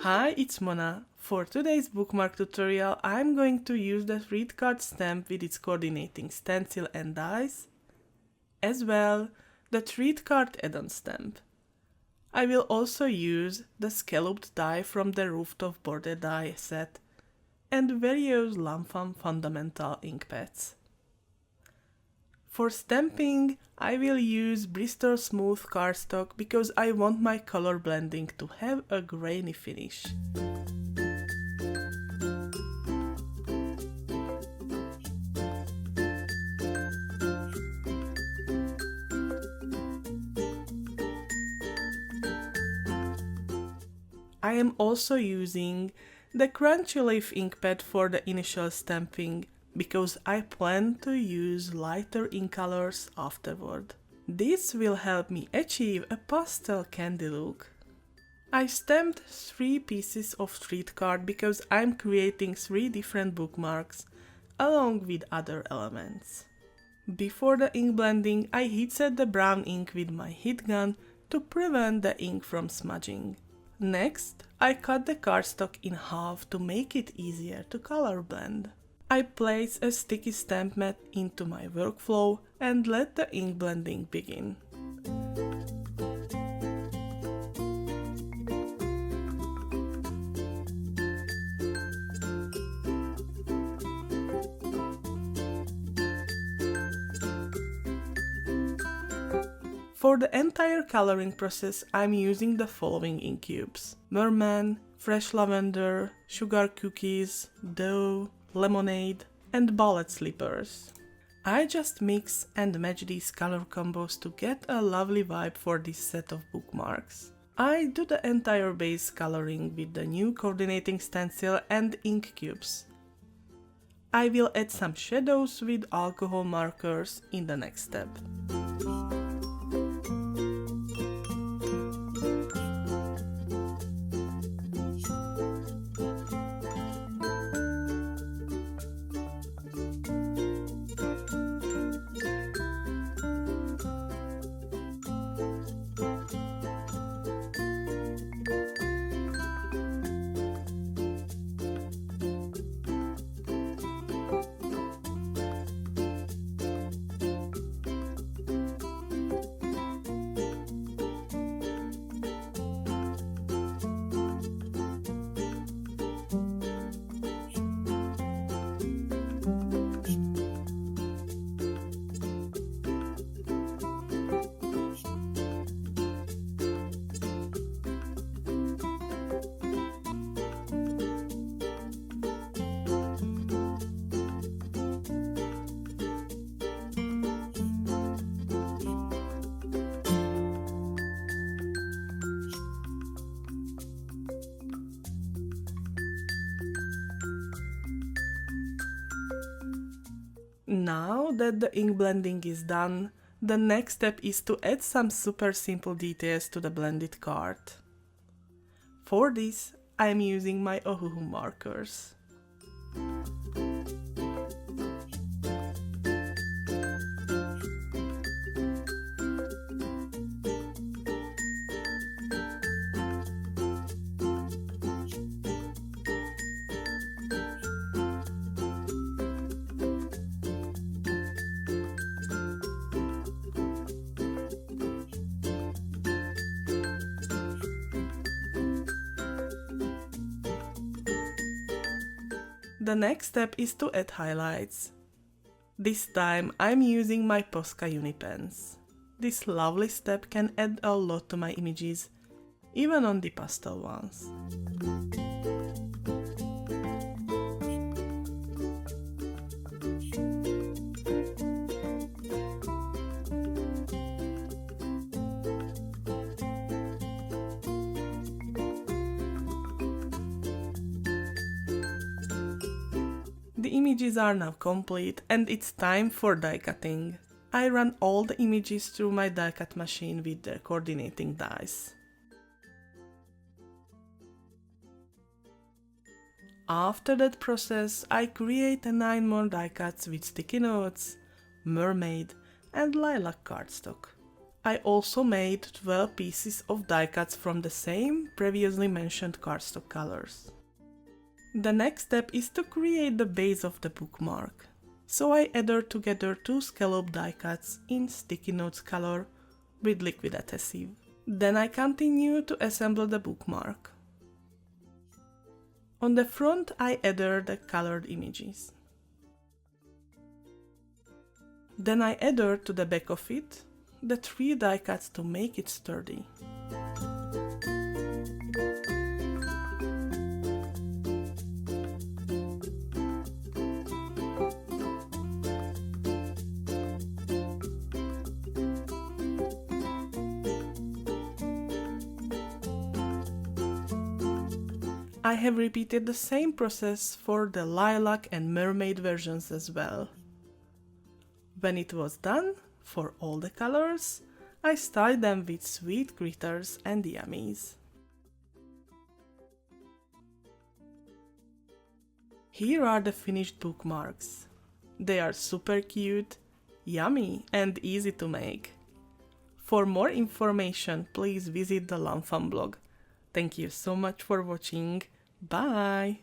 Hi, it's Mona. For today's bookmark tutorial, I'm going to use the 3D card stamp with its coordinating stencil and dies, as well the 3D card add-on stamp. I will also use the scalloped die from the rooftop border die set and various lawnfawn fundamental ink pads. For stamping, I will use Bristol Smooth cardstock because I want my color blending to have a grainy finish. I am also using the Crunchy Leaf ink pad for the initial stamping because I plan to use lighter ink colors afterward. This will help me achieve a pastel candy look. I stamped 3 pieces of 3D card because I'm creating 3 different bookmarks along with other elements. Before the ink blending, I heat set the brown ink with my heat gun to prevent the ink from smudging. Next, I cut the cardstock in half to make it easier to color blend. I place a sticky stamp mat into my workflow and let the ink blending begin. For the entire coloring process, I'm using the following ink cubes: Merman, fresh lavender, sugar cookies, dough, lemonade, and ballet slippers. I just mix and match these color combos to get a lovely vibe for this set of bookmarks. I do the entire base coloring with the new coordinating stencil and ink cubes. I will add some shadows with alcohol markers in the next step. Now that the ink blending is done, the next step is to add some super simple details to the blended card. For this, I am using my Ohuhu markers. The next step is to add highlights. This time I'm using my Posca uni pens. This lovely step can add a lot to my images, even on the pastel ones. The images are now complete and it's time for die cutting. I run all the images through my die cut machine with the coordinating dies. After that process, I create 9 more die cuts with sticky notes, mermaid and lilac cardstock. I also made 12 pieces of die cuts from the same previously mentioned cardstock colors. The next step is to create the base of the bookmark. So I adhered together 2 scallop die cuts in sticky notes color with liquid adhesive. Then I continue to assemble the bookmark. On the front I adhered the colored images. Then I adhered to the back of it the 3 die cuts to make it sturdy. I have repeated the same process for the lilac and mermaid versions as well. When it was done, for all the colors, I styled them with sweet critters and yummies. Here are the finished bookmarks. They are super cute, yummy and easy to make. For more information, please visit the Lawnfawn blog. Thank you so much for watching. Bye!